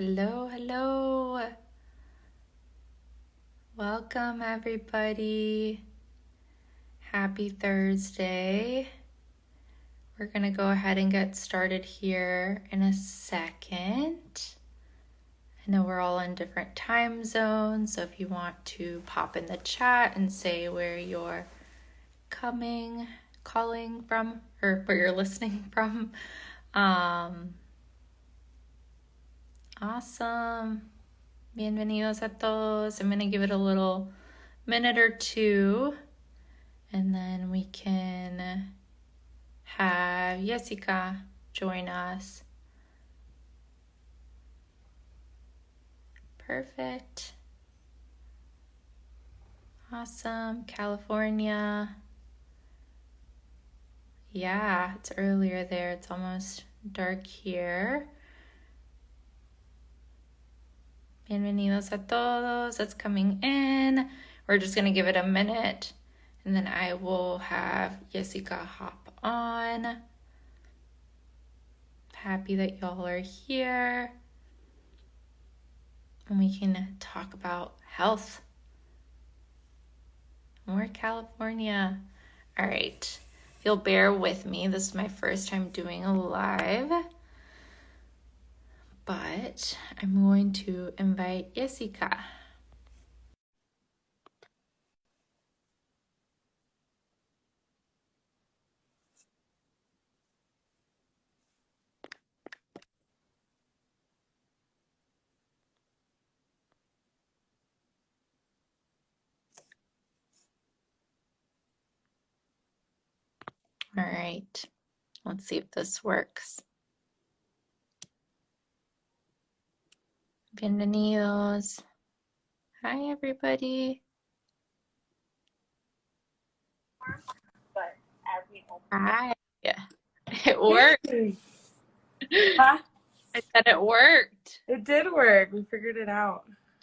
Hello, hello. Welcome, everybody. Happy Thursday. We're going to go ahead and get started here in a second. I know we're all in different time zones, so if you want to pop in the chat and say where you're calling from, or where you're listening from. Awesome. Bienvenidos a todos. I'm going to give it a little minute or two, and then we can have Yesica join us. Perfect. Awesome. California. Yeah, it's earlier there. It's almost dark here. Bienvenidos a todos. That's coming in. We're just going to give it a minute, and then I will have Yesica hop on. Happy that y'all are here. And we can talk about health. More California. All right. If you'll bear with me, this is my first time doing a live. But I'm going to invite Yesica. All right. Let's see if this works. Bienvenidos. Hi, everybody. Hi. It worked. Huh? I said it worked. It did work. We figured it out.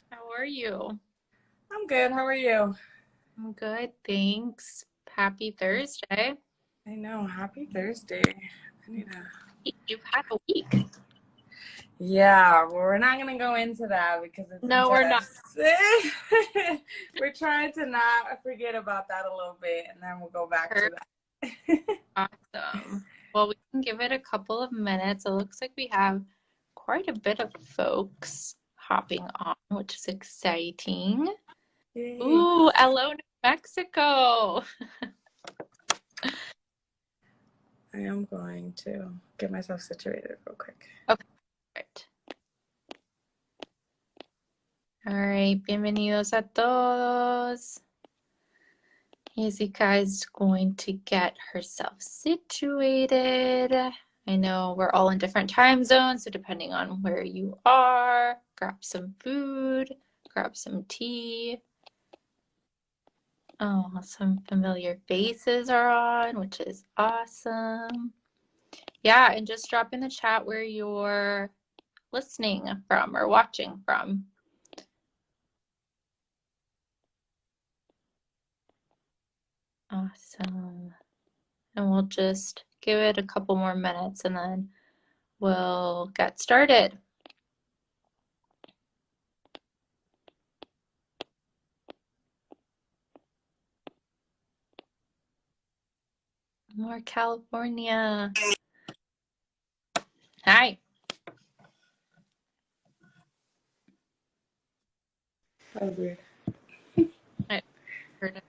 How are you? I'm good. How are you? I'm good, thanks. Happy Thursday. I know. Happy Thursday. You've had a week. Yeah, well, we're not going to go into that because it's No, we're not. We're trying to not forget about that a little bit, and then we'll go back to that. Awesome. Well, we can give it a couple of minutes. It looks like we have quite a bit of folks hopping on, which is exciting. Yay. Ooh, hello, New Mexico. I am going to get myself situated real quick. Okay, great. All right, bienvenidos a todos. Yesica is going to get herself situated. I know we're all in different time zones, so depending on where you are, grab some food, grab some tea. Oh, some familiar faces are on, which is awesome. Yeah, and just drop in the chat where you're listening from or watching from. Awesome. And we'll just give it a couple more minutes and then we'll get started. More California. Hi. That was weird. I heard it.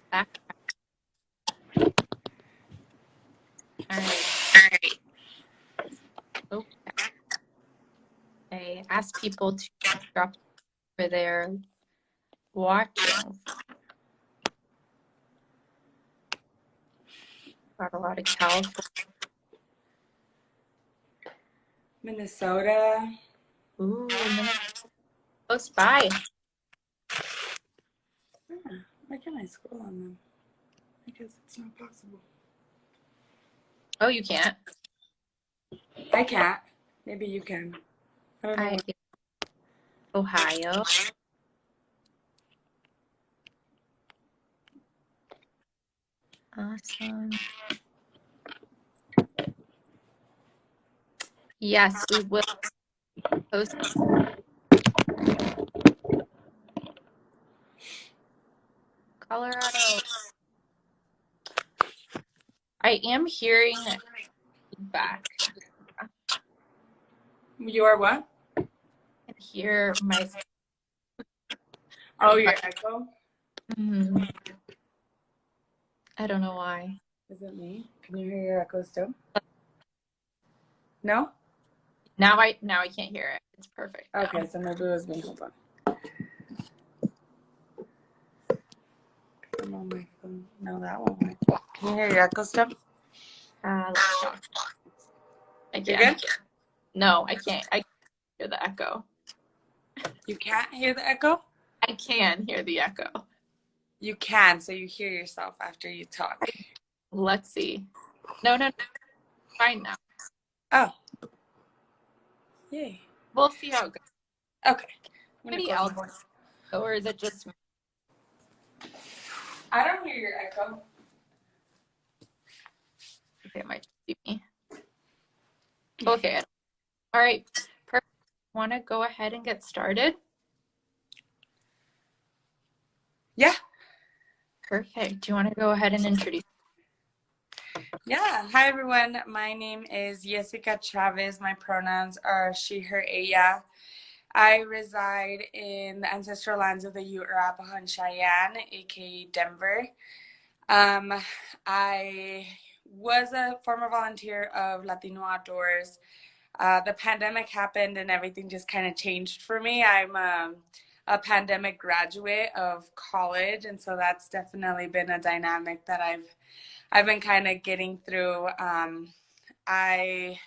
Back. All right. Okay. I asked people to drop where they're watching. Got a lot of California. Minnesota. Ooh, Minnesota. Close by. Why can't I scroll on them? I guess it's not possible. Oh, you can't? I can't. Maybe you can. I don't know. Ohio. Awesome. Yes, we will Coast, Colorado. I am hearing feedback. You are what? I can hear my. Oh, your echo? I don't know why. Is it me? Can you hear your echo still? No? Now I can't hear it. It's perfect now. Okay, so maybe it was me. Hold on. I'm on my phone. No, that one went. Can you hear your echo still? Let's talk. I You're can. good? No, I can't. I can't hear the echo. You can't hear the echo? I can hear the echo. You can, so you hear yourself after you talk. Let's see. No, fine now. Oh. Yay. We'll see how it goes. Okay. Anybody else, or is it just me? I don't hear your echo. Okay, it might just be me. Okay. All right. Perfect. Want to go ahead and get started? Yeah. Perfect. Do you want to go ahead and introduce? Yeah. Hi, everyone. My name is Yesica Chavez. My pronouns are she, her, ella. I reside in the ancestral lands of the Ute, Arapaho, and Cheyenne, aka Denver. I was a former volunteer of Latino Outdoors. The pandemic happened and everything just kind of changed for me. I'm a pandemic graduate of college, and so that's definitely been a dynamic that I've been kind of getting through. I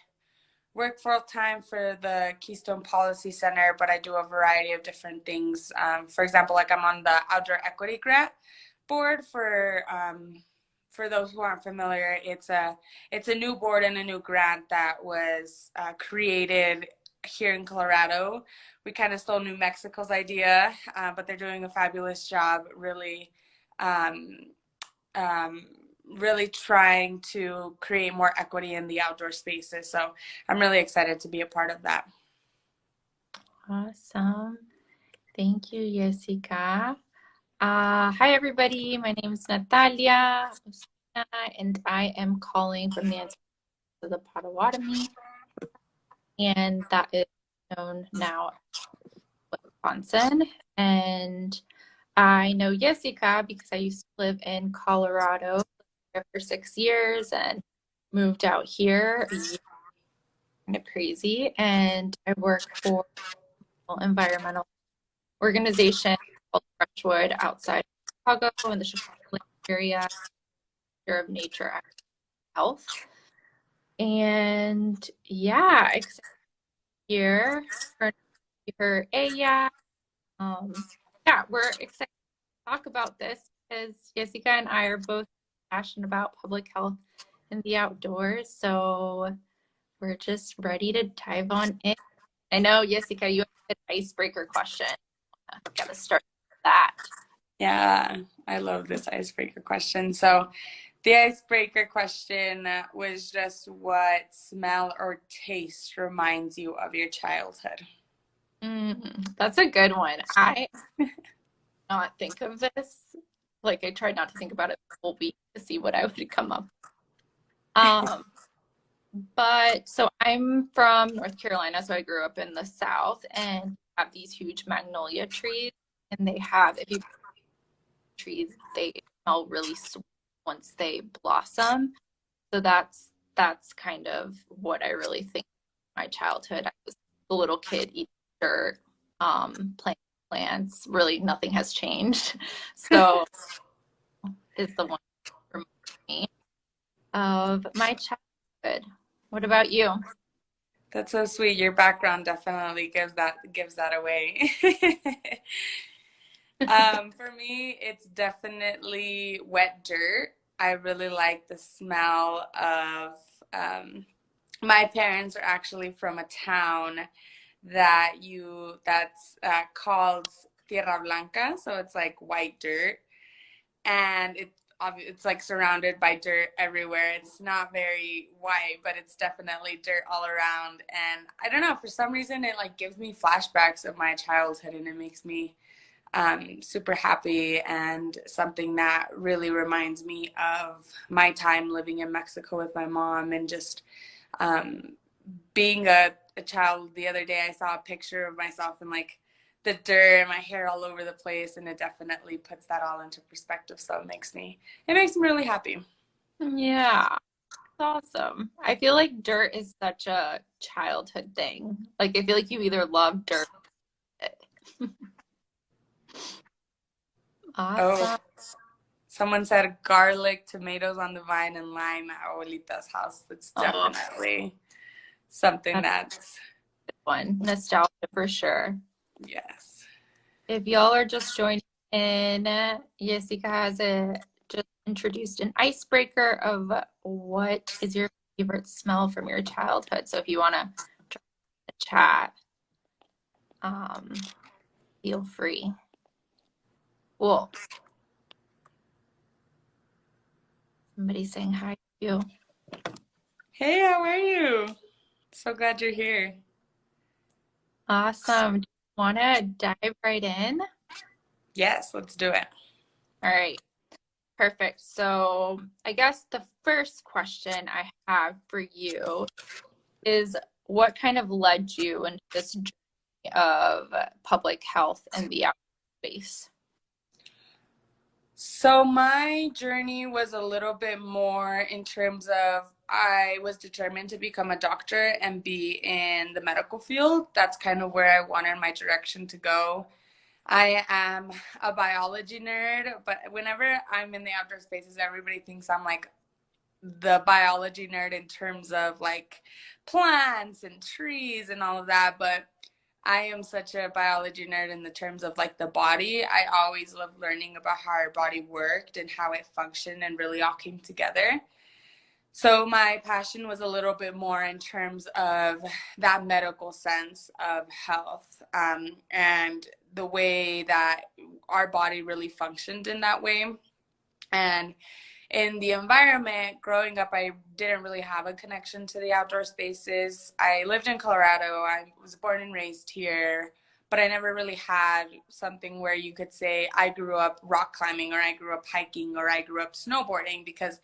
work full time for the Keystone Policy Center, but I do a variety of different things. For example, like I'm on the Outdoor Equity Grant board for those who aren't familiar, it's a new board and a new grant that was created here in Colorado. We kind of stole New Mexico's idea, but they're doing a fabulous job, um, um, really trying to create more equity in the outdoor spaces. So I'm really excited to be a part of that. Awesome. Thank you, Yesica. Hi, everybody. My name is Natalia, and I am calling from the ancestors of the Potawatomi, and that is known now as Wisconsin. And I know Yesica because I used to live in Colorado for 6 years and moved out here. Kind of crazy, and I work for an environmental organization called Brushwood outside of Chicago in the Chicago area of nature and health. And yeah, excited here for her Aya. Yeah, we're excited to talk about this because Jessica and I are both passionate about public health and the outdoors. So we're just ready to dive on in. I know, Jessica, you have an icebreaker question. Gotta start with that. Yeah, I love this icebreaker question. So the icebreaker question was just what smell or taste reminds you of your childhood? That's a good one. I not think of this. Like I tried not to think about it the whole week to see what I would come up. But so I'm from North Carolina, so I grew up in the South and have these huge magnolia trees, and they have if you trees, they smell really sweet once they blossom. So that's kind of what I really think of my childhood. I was the little kid eating dirt, playing plants. Really, nothing has changed. So is the one for me of my childhood. What about you? That's so sweet. Your background definitely gives that away. For me, it's definitely wet dirt. I really like the smell of. My parents are actually from a town that's called Tierra Blanca, so it's like white dirt, and it's like surrounded by dirt everywhere. It's not very white, but it's definitely dirt all around. And I don't know, for some reason, it like gives me flashbacks of my childhood, and it makes me super happy, and something that really reminds me of my time living in Mexico with my mom, and just um, being a child. The other day I saw a picture of myself in like the dirt and my hair all over the place, and it definitely puts that all into perspective. So it makes me really happy. Yeah, that's awesome. I feel like dirt is such a childhood thing. Like I feel like you either love dirt. Oh, Awesome. someone said garlic, tomatoes on the vine, and lime at Abuelita's house. It's Oh, definitely something that's that's, a good one. Nostalgia for sure. yes. If y'all are just joining in, Yesica has just introduced an icebreaker of what is your favorite smell from your childhood. So if you want to chat, um, feel free. Cool. Somebody's saying hi to you. Hey, how are you? So glad you're here. Awesome. Want to dive right in? Yes, let's do it. All right. Perfect. So I guess the first question I have for you is what kind of led you into this journey of public health and the outdoor space? So my journey was a little bit more in terms of I was determined to become a doctor and be in the medical field. That's kind of where I wanted my direction to go. I am a biology nerd, but whenever I'm in the outdoor spaces, everybody thinks I'm like the biology nerd in terms of like plants and trees and all of that, but I am such a biology nerd in the terms of like the body. I always loved learning about how our body worked and how it functioned and really all came together. So my passion was a little bit more in terms of that medical sense of health, and the way that our body really functioned in that way. And in the environment, growing up, I didn't really have a connection to the outdoor spaces. I lived in Colorado. I was born and raised here, but I never really had something where you could say I grew up rock climbing, or I grew up hiking, or I grew up snowboarding, because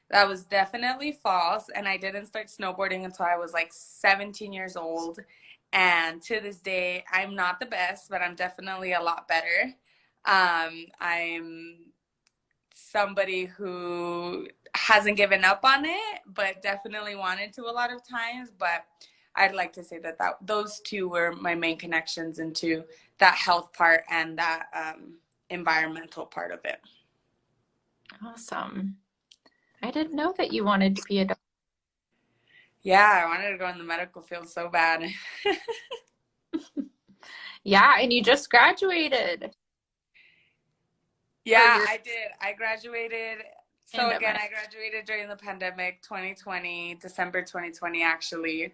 that was definitely false. And I didn't start snowboarding until I was like 17 years old. And to this day, I'm not the best, but I'm definitely a lot better. I'm somebody who hasn't given up on it, but definitely wanted to a lot of times. But I'd like to say that those two were my main connections into that health part and that environmental part of it. Awesome. I didn't know that you wanted to be a doctor. Yeah, I wanted to go in the medical field so bad. Yeah, and you just graduated for Yeah, your I did. I graduated. So again, pandemic. I graduated during the pandemic, 2020, December 2020, actually.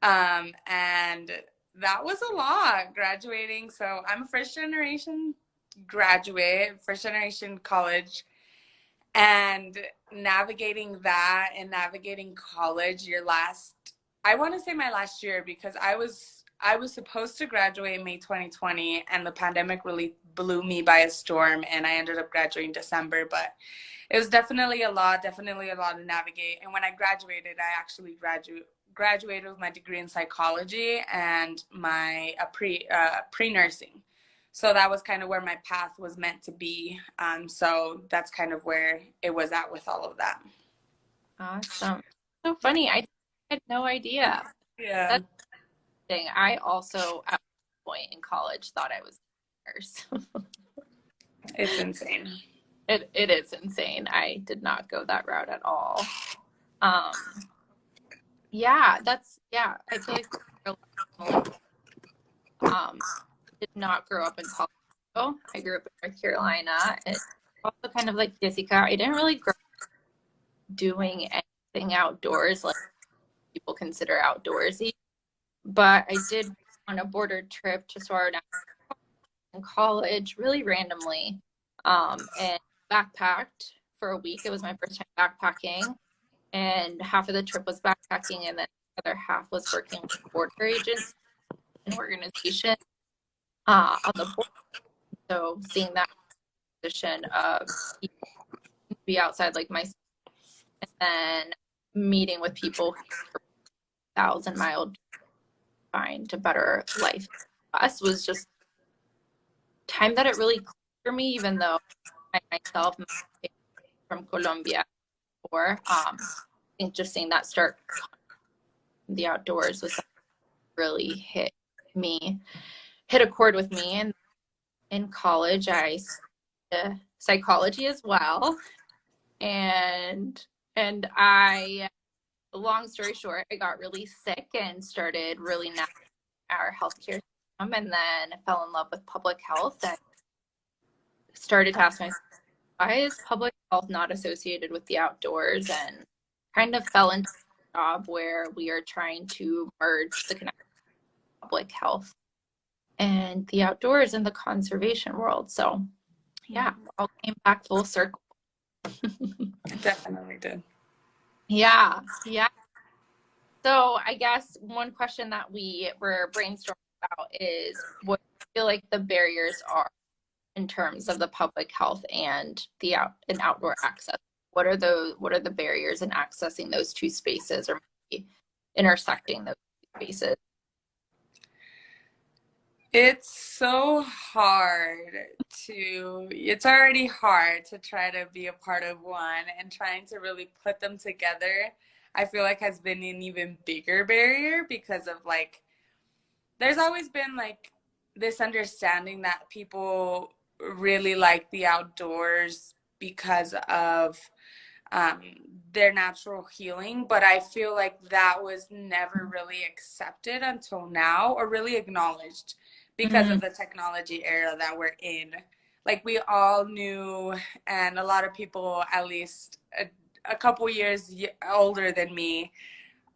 And that was a lot graduating. So I'm a first generation graduate, first generation college, and navigating that and navigating college I want to say my last year, because I was supposed to graduate in May 2020, and the pandemic really blew me by a storm, and I ended up graduating December. But it was definitely a lot to navigate. And when I graduated, I actually graduated with my degree in psychology and my pre nursing. So that was kind of where my path was meant to be. So that's kind of where it was at with all of that. Awesome. So funny. I had no idea. Yeah, That's the thing. I also, at one point in college, thought I was a nurse. it's insane. It is insane. I did not go that route at all. Um, yeah, I feel like we're similar. Um, did not grow up in Colorado. I grew up in North Carolina. It's also kind of like Jessica. I didn't really grow up doing anything outdoors like people consider outdoorsy, but I did on a border trip to Soarin' in college really randomly, and backpacked for a week. It was my first time backpacking, and half of the trip was backpacking, and then the other half was working with border agents and organization on the border. So seeing that position of be outside like my, and then meeting with people who are 1,000 mile trying to better life for us was just time that it really clicked for me, even though I myself from Colombia before. I think just seeing that start the outdoors was really hit a chord with me. And in college, I studied psychology as well. And I, long story short, I got really sick and started really navigating our healthcare system, and then I fell in love with public health and started to ask myself, why is public health not associated with the outdoors? And kind of fell into a job where we are trying to merge the connection of public health and the outdoors in the conservation world. So yeah, all came back full circle. It definitely did. Yeah, yeah. So I guess one question that we were brainstorming about is what do you feel like the barriers are in terms of the public health and outdoor access? What are the barriers in accessing those two spaces, or maybe intersecting those two spaces? It's already hard to try to be a part of one, and trying to really put them together, I feel like has been an even bigger barrier because of like, there's always been like this understanding that people really like the outdoors because of um, their natural healing, but I feel like that was never really accepted until now, or really acknowledged because Mm, of the technology era that we're in. Like we all knew, and a lot of people, at least a couple years older than me,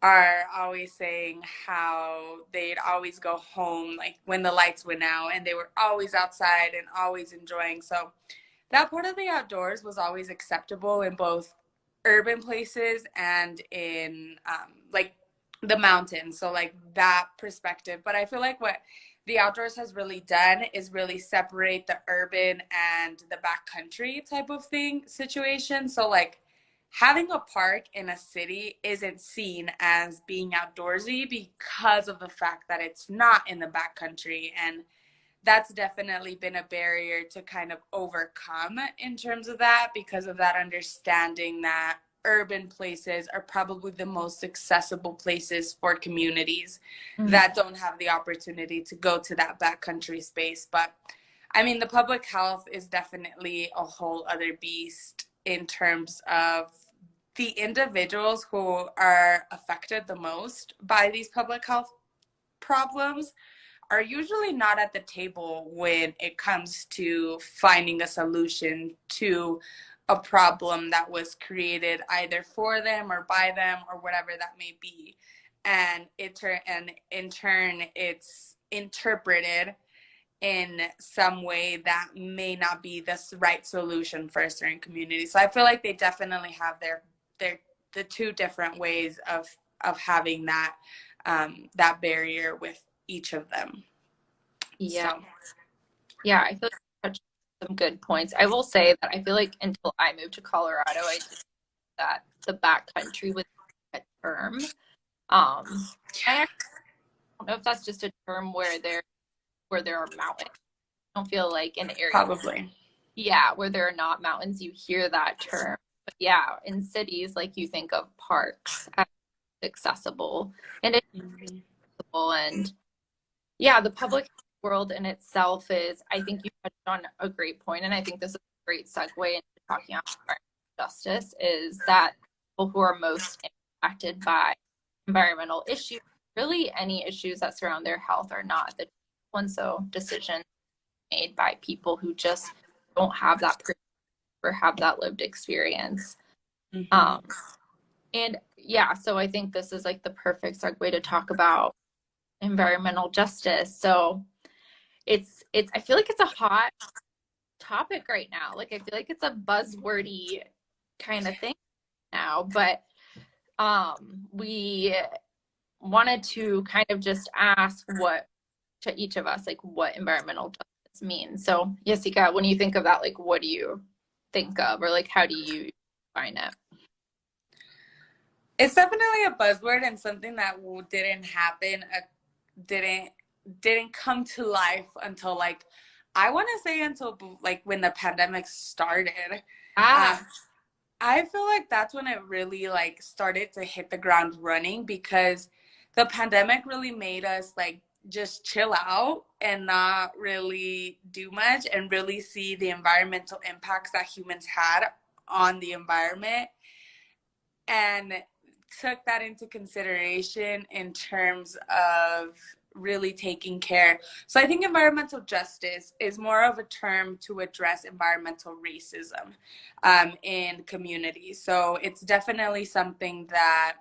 are always saying how they'd always go home like when the lights went out, and they were always outside and always enjoying. So that part of the outdoors was always acceptable in both urban places and in like the mountains. So like that perspective. But I feel like what the outdoors has really done is really separate the urban and the backcountry type of thing situation. So like having a park in a city isn't seen as being outdoorsy because of the fact that it's not in the backcountry, and that's definitely been a barrier to kind of overcome in terms of that, because of that understanding that urban places are probably the most accessible places for communities mm, that don't have the opportunity to go to that backcountry space. But I mean, the public health is definitely a whole other beast in terms of the individuals who are affected the most by these public health problems are usually not at the table when it comes to finding a solution to a problem that was created either for them or by them or whatever that may be. And in turn it's interpreted in some way that may not be the right solution for a certain community. So I feel like they definitely have their the two different ways of having that barrier with each of them. yeah, So yeah. I feel like you touched on some good points. I will say that I feel like until I moved to Colorado, I did that the backcountry was a term. I actually don't know if that's just a term where there are mountains. I don't feel like in areas, probably. yeah, where there are not mountains, you hear that term. But yeah, in cities, like you think of parks as accessible and Mm-hmm. accessible, and yeah, the public world in itself is, I think you touched on a great point, and I think this is a great segue into talking about environmental justice, is that people who are most impacted by environmental issues, really any issues that surround their health, are not the ones. So decisions made by people who just don't have that privilege or have that lived experience. Mm-hmm. Um, and yeah, so I think this is like the perfect segue to talk about environmental justice. So I feel like it's a hot topic right now. Like I feel like it's a buzzwordy kind of thing now, but we wanted to kind of just ask what to each of us, like what environmental justice means. So, Yesica, when you think of that, like what do you think of, or like how do you define it? It's definitely a buzzword and something that didn't happen, didn't didn't come to life until like I want to say until like when the pandemic started. Um, Ah, I feel like that's when it really like started to hit the ground running because the pandemic really made us like just chill out and not really do much and really see the environmental impacts that humans had on the environment and took that into consideration in terms of really taking care. So I think environmental justice is more of a term to address environmental racism in communities. So it's definitely something that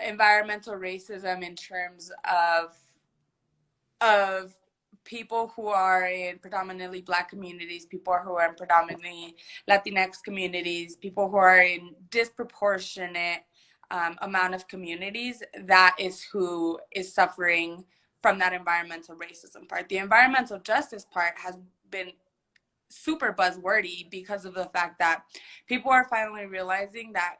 environmental racism in terms of people who are in predominantly Black communities, people who are in predominantly Latinx communities, people who are in disproportionate amount of communities, that is who is suffering from that environmental racism part. The environmental justice part has been super buzzwordy because of the fact that people are finally realizing that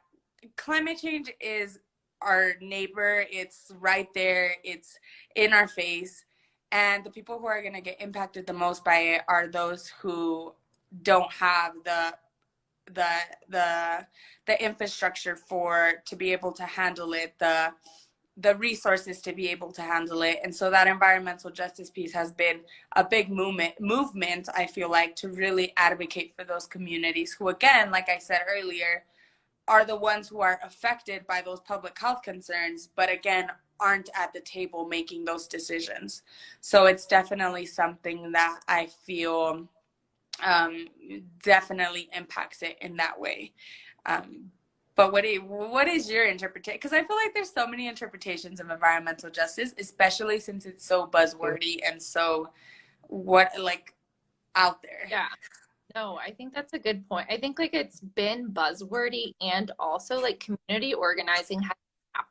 climate change is our neighbor, it's right there, it's in our face, and the people who are going to get impacted the most by it are those who don't have the the the infrastructure for to be able to handle it, the resources to be able to handle it. And so that environmental justice piece has been a big movement, I feel like, to really advocate for those communities who, again, like I said earlier, are the ones who are affected by those public health concerns, but again, aren't at the table making those decisions. So it's definitely something that I feel definitely impacts it in that way. Um, but what is your interpretation? Because I feel like there's so many interpretations of environmental justice, especially since it's so buzzwordy and so what like out there. yeah. No, I think that's a good point. I think like it's been buzzwordy and also like community organizing has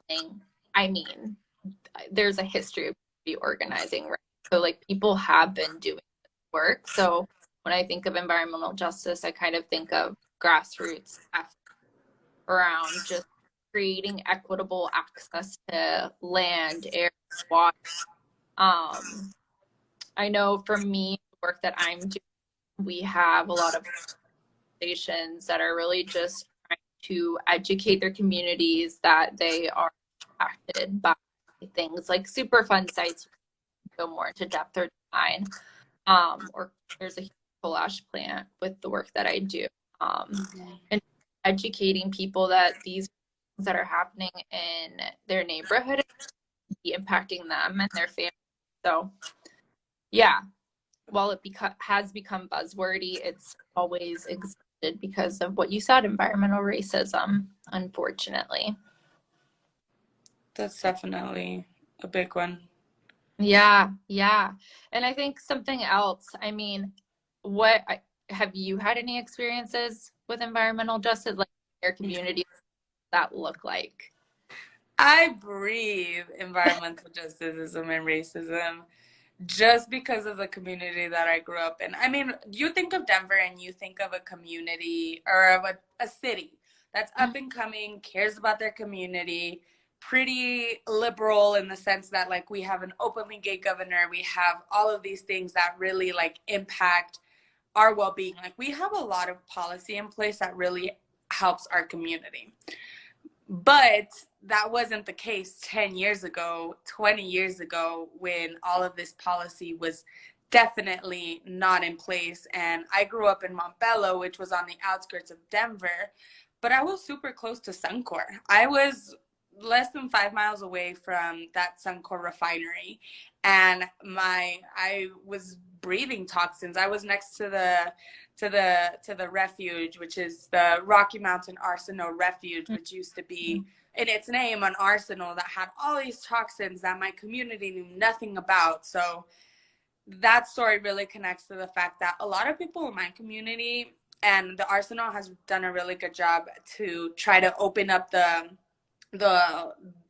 been happening. I mean, there's a history of community organizing, right? So like people have been doing work. So when I think of environmental justice, I kind of think of grassroots efforts around just creating equitable access to land, air, water. Um, I know for me, the work that I'm doing, we have a lot of organizations that are really just trying to educate their communities that they are impacted by things like Superfund sites. Go more into depth or design. Or there's a huge collage plant with the work that I do. And educating people that these things that are happening in their neighborhood be impacting them and their family. So yeah, while it has become buzzwordy, it's always existed because of what you said, environmental racism, unfortunately. That's definitely a big one. Yeah, yeah. And I think something else, I mean, what have you had any experiences with environmental justice, like in your community, that look like? I breathe environmental justice and racism just because of the community that I grew up in. I mean, you think of Denver and you think of a community or of a city that's up and coming, cares about their community, pretty liberal in the sense that like we have an openly gay governor, we have all of these things that really like impact our well-being. Like we have a lot of policy in place that really helps our community. But that wasn't the case 10 years ago, 20 years ago, when all of this policy was definitely not in place. And I grew up in Montbello, which was on the outskirts of Denver, but I was super close to Suncor. I was less than 5 miles away from that Suncor refinery. And I was breathing toxins. I was next to the refuge, which is the Rocky Mountain Arsenal Refuge, which used to be in its name an arsenal that had all these toxins that my community knew nothing about. So that story really connects to the fact that a lot of people in my community and the arsenal has done a really good job to try to open up the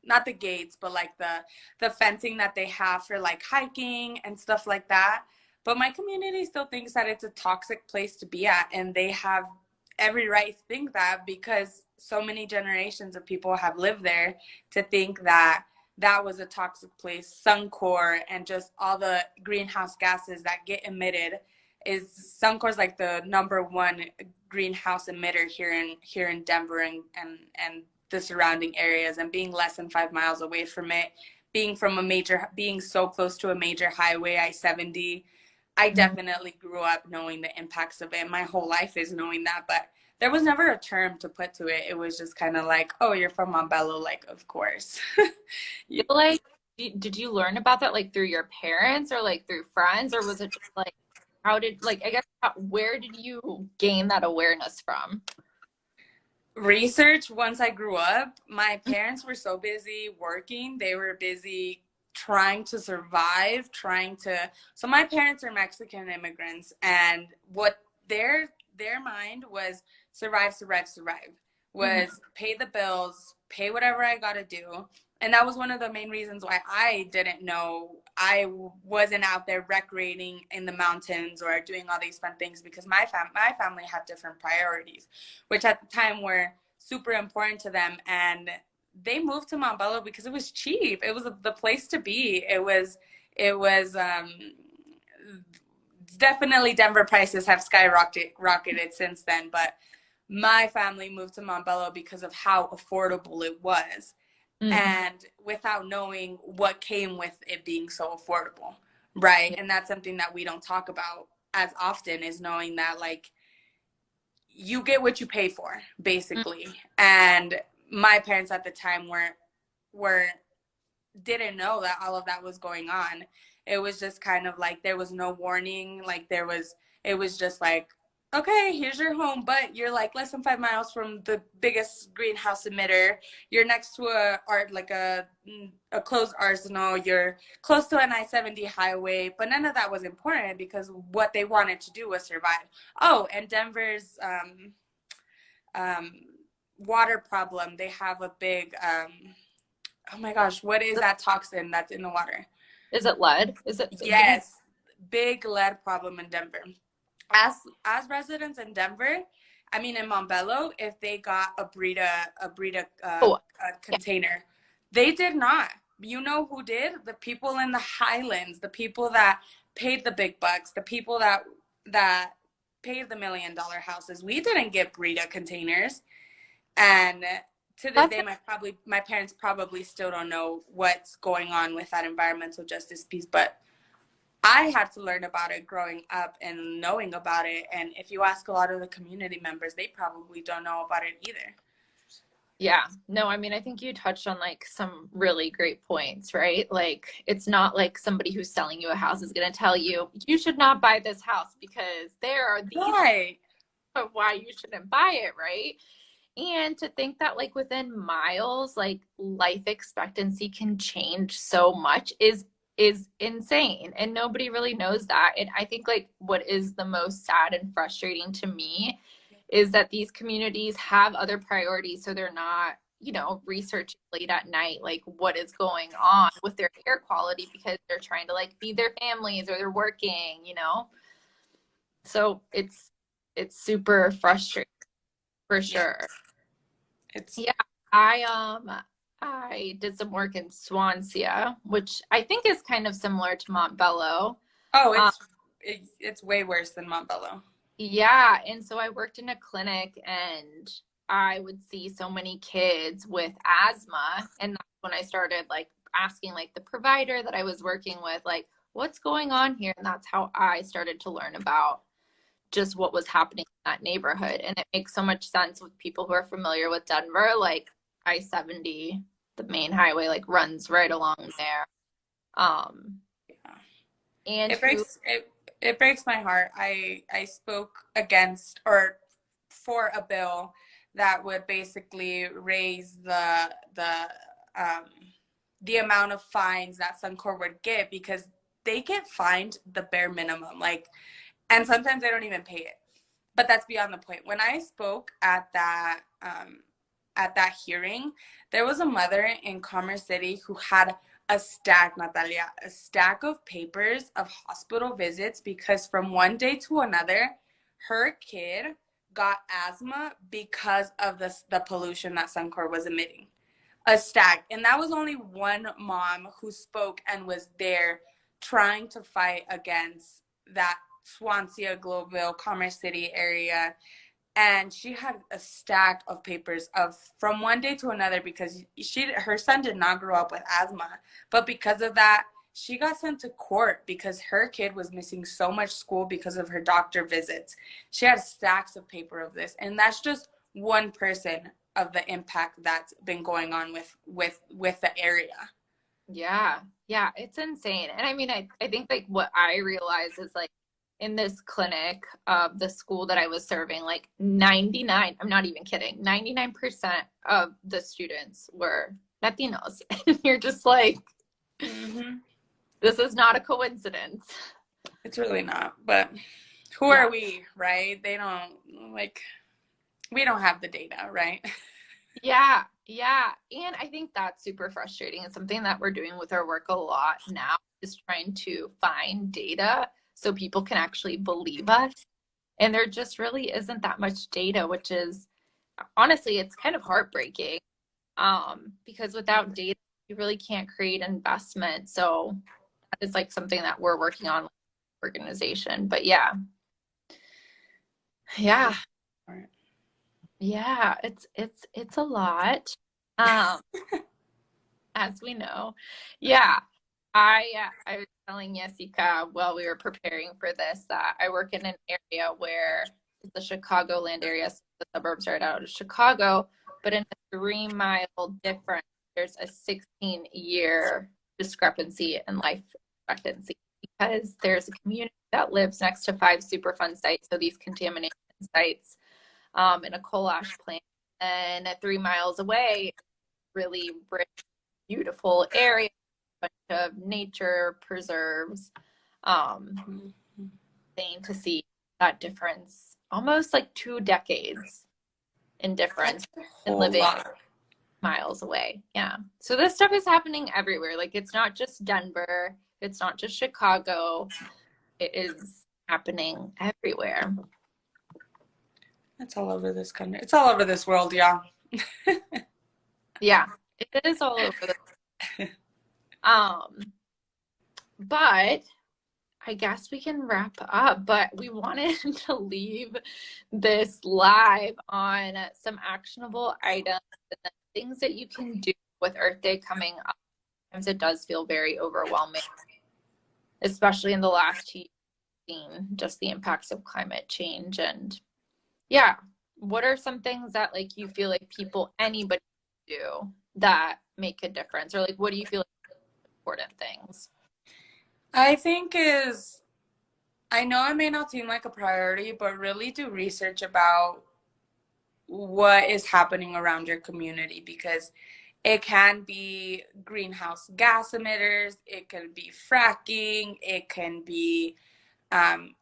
not the gates, but like the fencing that they have for like hiking and stuff like that. But my community still thinks that it's a toxic place to be at, and they have every right to think that, because so many generations of people have lived there, to think that that was a toxic place. Suncor and just all the greenhouse gases that get emitted, is Suncor's like the number one greenhouse emitter here in Denver and the surrounding areas, and being less than 5 miles away from it, being so close to a major highway, I-70. I Mhm. definitely grew up knowing the impacts of it. My whole life is knowing that, but there was never a term to put to it. It was just kind of like, oh, you're from Montbello, like, of course. Feel like did you learn about that like through your parents or like through friends, or was it just like how did like I guess where did you gain that awareness from? Research. Once I grew up, my parents were so busy working, they were busy trying to survive, trying to so my parents are Mexican immigrants, and what their mind was survive, survive, survive, Mhm. was pay the bills, pay whatever I got to do. And that was one of the main reasons why I didn't know, I wasn't out there recreating in the mountains or doing all these fun things, because my family had different priorities, which at the time were super important to them. And they moved to Montbello because it was cheap. It was the place to be. It was definitely, Denver prices have rocketed since then, but my family moved to Montbello because of how affordable it was, Mm. and without knowing what came with it being so affordable, right? And that's something that we don't talk about as often, is knowing that, like, you get what you pay for, Mm. basically. And my parents at the time were didn't know that all of that was going on. It was just kind of like there was no warning. Like, it was just like, okay, here's your home, but you're like less than 5 miles from the biggest greenhouse emitter. You're next to a closed arsenal. You're close to an I-70 highway, but none of that was important, because what they wanted to do was survive. Oh, and Denver's um, water problem. They have a big oh my gosh, what is that toxin that's in the water? Is it lead? Is it did you Yes, big lead problem in Denver. As residents in Denver, I mean in Montbello, if they got oh a yeah. container, they did not. You know who did? The people in the Highlands, the people that paid the big bucks, the people that paid the $1 million houses. We didn't get Brita containers. And to this That's day, my parents probably still don't know what's going on with that environmental justice piece, but I had to learn about it growing up and knowing about it. And if you ask a lot of the community members, they probably don't know about it either. yeah. No, I mean I think you touched on like some really great points, right? Like it's not like somebody who's selling you a house is going to tell you you should not buy this house because there are these Right. of why you shouldn't buy it, right? And to think that like within miles, like life expectancy can change so much is insane. And nobody really knows that. And I think like what is the most sad and frustrating to me is that these communities have other priorities. So they're not, you know, researching late at night, like what is going on with their air quality because they're trying to like feed their families or they're working, you know? So it's super frustrating for Yeah. sure. It's Yeah, I did some work in Swansea, which I think is kind of similar to Montbello. oh, Um, it's way worse than Montbello. yeah, and so I worked in a clinic and I would see so many kids with asthma, and that's when I started like asking like the provider that I was working with like what's going on here, and that's how I started to learn about just what was happening in that neighborhood. And it makes so much sense with people who are familiar with Denver, like I-70, the main highway, like runs right along there. Um, Yeah. and It who, breaks it it breaks my heart. I spoke against, or for, a bill that would basically raise um the amount of fines that Suncor would get, because they get fined the bare minimum, like, and sometimes they don't even pay it. but that's beyond the point. When I spoke at that hearing, there was a mother in Commerce City who had a stack, Natalia, a stack of papers of hospital visits because from one day to another, her kid got asthma because of the pollution that Suncor was emitting. A stack. And that was only one mom who spoke and was there trying to fight against that Swansea, Globeville, Commerce City area. And she had a stack of papers of from one day to another because her son did not grow up with asthma, but because of that she got sent to court because her kid was missing so much school because of her doctor visits. She had stacks of paper of this, and that's just one person of the impact that's been going on with the area. Yeah. Yeah. It's insane. And I mean, I think like what I realized is like in this clinic of the school that I was serving, like 99, I'm not even kidding, 99% of the students were Latinos. And you're just like, Mm-hmm. this is not a coincidence. It's really not, but who Yeah. are we, right? They don't like, we don't have the data, right? Yeah, yeah. And I think that's super frustrating. It's something that we're doing with our work a lot now, is trying to find data so people can actually believe us. And there just really isn't that much data, which is honestly, it's kind of heartbreaking. Because without data, you really can't create investment. So that is like something that we're working on, like, organization. But yeah, yeah, yeah, it's a lot. Um, as we know. Yeah. I was telling Yesica while we were preparing for this that I work in an area where the Chicagoland area, so the suburbs right out of Chicago, but in a 3 mile difference, there's a 16-year discrepancy in life expectancy because there's a community that lives next to 5 Superfund sites, so these contamination sites, in a coal ash plant, and at 3 miles away, really rich, beautiful area, bunch of nature preserves. Um, thing to see that difference, almost like 2 decades in difference That's a in whole living lot. miles away. Yeah. So this stuff is happening everywhere. Like it's not just Denver, it's not just Chicago. It is happening everywhere. It's all over this country. It's all over this world, y'all. Yeah. It is all over the um but I guess we can wrap up, but we wanted to leave this live on some actionable items and things that you can do with Earth Day coming up. Sometimes it does feel very overwhelming, especially in the last 2 years, seen just the impacts of climate change. And yeah, what are some things that like you feel like anybody do that make a difference? Or like what do you feel like important things? I think is I know it may not seem like a priority, but really do research about what is happening around your community because it can be greenhouse gas emitters, it can be fracking, it can be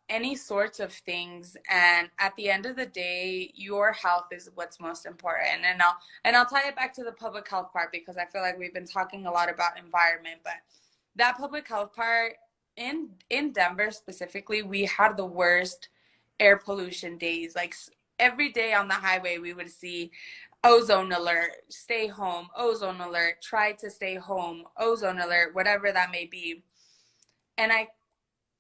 any sorts of things. And at the end of the day, your health is what's most important. And I'll tie it back to the public health part because I feel like we've been talking a lot about environment, but that public health part in Denver specifically, we had the worst air pollution days. Like every day on the highway, we would see ozone alert, stay home, ozone alert, try to stay home, ozone alert, whatever that may be. And I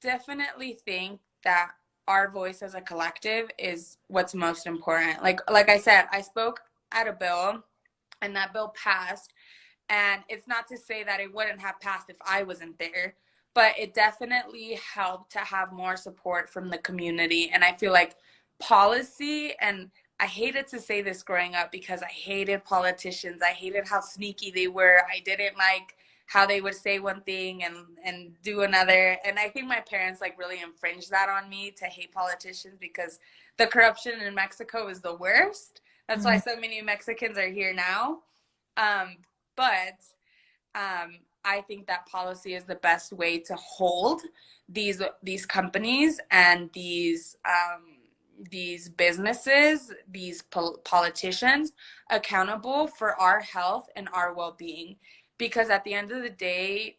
definitely think that our voice as a collective is what's most important. Like I said, I spoke at a bill and that bill passed, and it's not to say that it wouldn't have passed if I wasn't there, but it definitely helped to have more support from the community. And I feel like policy, and I hated to say this growing up because I hated politicians. I hated how sneaky they were. I didn't like how they would say one thing and do another. And I think my parents like really infringed that on me to hate politicians because the corruption in Mexico is the worst. That's why Mhm. so many Mexicans are here now. Um, but I think that policy is the best way to hold these companies and these these businesses, these politicians accountable for our health and our well-being, because at the end of the day,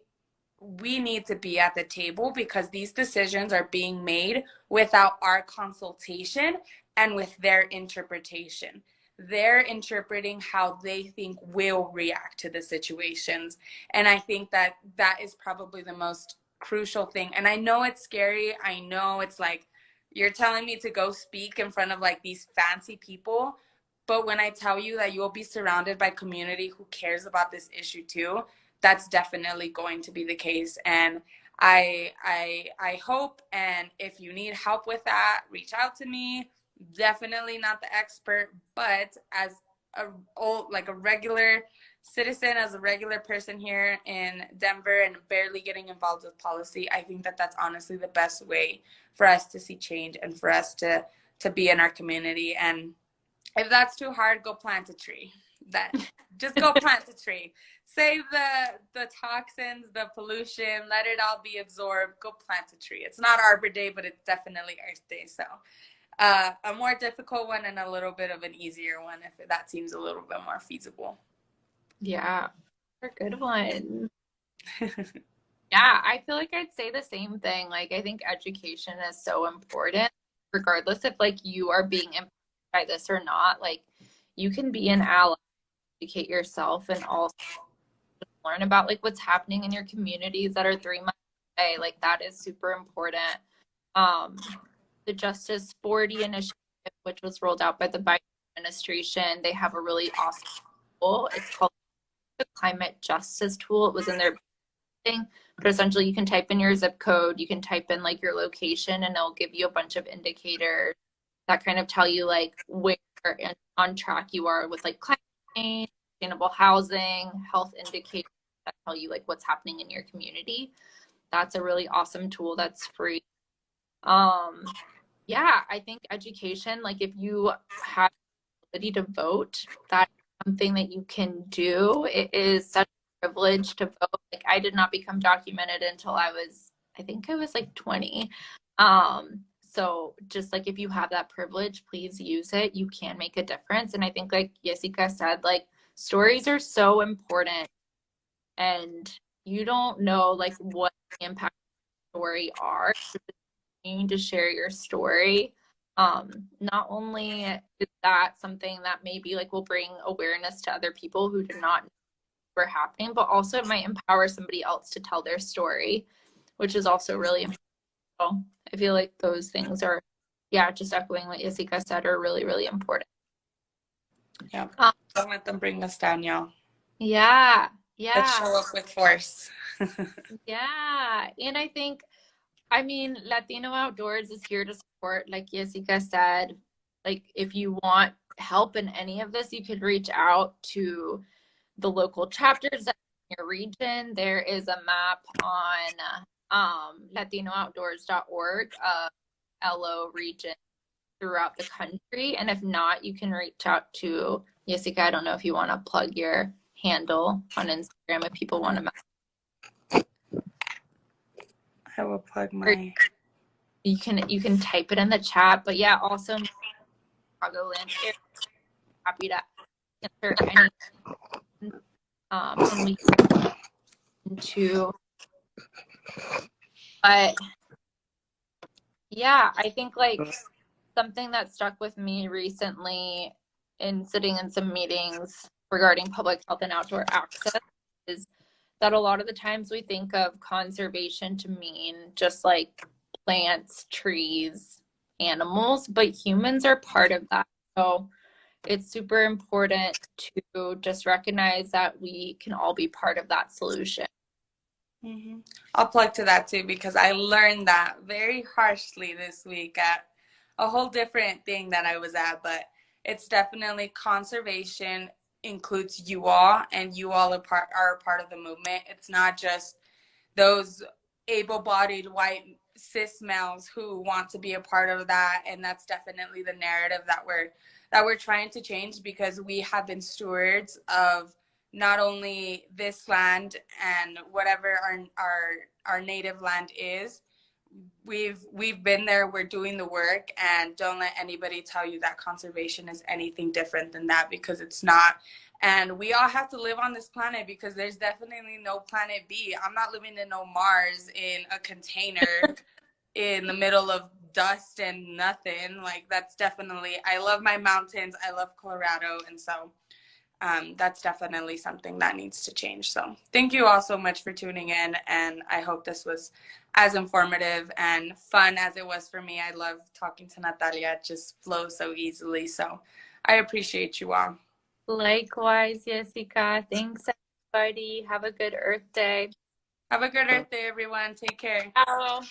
we need to be at the table because these decisions are being made without our consultation and with their interpretation. They're interpreting how they think we'll react to the situations. And I think that that is probably the most crucial thing. And I know it's scary. I know it's like you're telling me to go speak in front of like these fancy people. But when I tell you that you'll be surrounded by community who cares about this issue too, that's definitely going to be the case. And I hope, and if you need help with that, reach out to me. Definitely not the expert, but as a like a regular citizen, as a regular person here in Denver and barely getting involved with policy, I think that that's honestly the best way for us to see change and for us to be in our community. And if that's too hard, go plant a tree. That just go plant a tree. Save the toxins, the pollution, let it all be absorbed. Go plant a tree. It's not Arbor Day, but it's definitely Earth Day. So a more difficult one and a little bit of an easier one if that seems a little bit more feasible. Yeah, a good one. Yeah, I feel like I'd say the same thing. Like, I think education is so important, regardless if like you are being impacted by this or not. Like, you can be an ally, educate yourself, and also learn about like what's happening in your communities that are 3 months away. Like, that is super important. Um, the Justice 40 initiative, which was rolled out by the Biden administration, they have a really awesome tool. It's called the Climate Justice Tool. It was in their thing, but essentially you can type in your zip code, you can type in like your location, and it'll give you a bunch of indicators that kind of tell you like where and on track you are with like climate change, sustainable housing, health indicators that tell you like what's happening in your community. That's a really awesome tool that's free. Yeah, I think education, like if you have the ability to vote, that's something that you can do. It is such a privilege to vote. Like I did not become documented until I think I was like 20. So just like if you have that privilege, please use it. You can make a difference. And I think like Yesica said, like stories are so important, and you don't know like what the impact of the story are. To share your story. Not only is that something that maybe like will bring awareness to other people who do not know what's happening, but also it might empower somebody else to tell their story, which is also really important. So I feel like those things are, yeah, just echoing what Yesica said, are really, really important. Yeah. Don't let them bring us down, y'all. Yeah. Let's Yeah. show up with force. Yeah. And I mean, Latino Outdoors is here to support, like Yesica said. Like, if you want help in any of this, you could reach out to the local chapters in your region. There is a map on LatinoOutdoors.org of LO region throughout the country. And if not, you can reach out to Yesica. I don't know if you want to plug your handle on Instagram if people want to. I will plug my. You can type it in the chat, but yeah, also Chicagoland area. Happy to answer any when we get into. But yeah, I think like something that stuck with me recently in sitting in some meetings regarding public health and outdoor access is that a lot of the times we think of conservation to mean just like plants, trees, animals, but humans are part of that. So it's super important to just recognize that we can all be part of that solution. Mm-hmm. I'll plug to that too because I learned that very harshly this week at a whole different thing that I was at, but it's definitely conservation includes you all, and you all are a part of the movement. It's not just those able-bodied white cis males who want to be a part of that, and that's definitely the narrative that we're trying to change because we have been stewards of not only this land and whatever our native land is, we've been there, we're doing the work, and don't let anybody tell you that conservation is anything different than that, because it's not. And we all have to live on this planet, because there's definitely no planet B. I'm not living in no Mars in a container in the middle of dust and nothing. Like, that's definitely, I love my mountains, I love Colorado, and so that's definitely something that needs to change. So thank you all so much for tuning in, and I hope this was as informative and fun as it was for me. I love talking to Natalia. It just flows so easily. So I appreciate you all. Likewise, Yesica. Thanks, everybody. Have a good Earth Day. Have a good Earth Day, everyone. Take care. Ciao.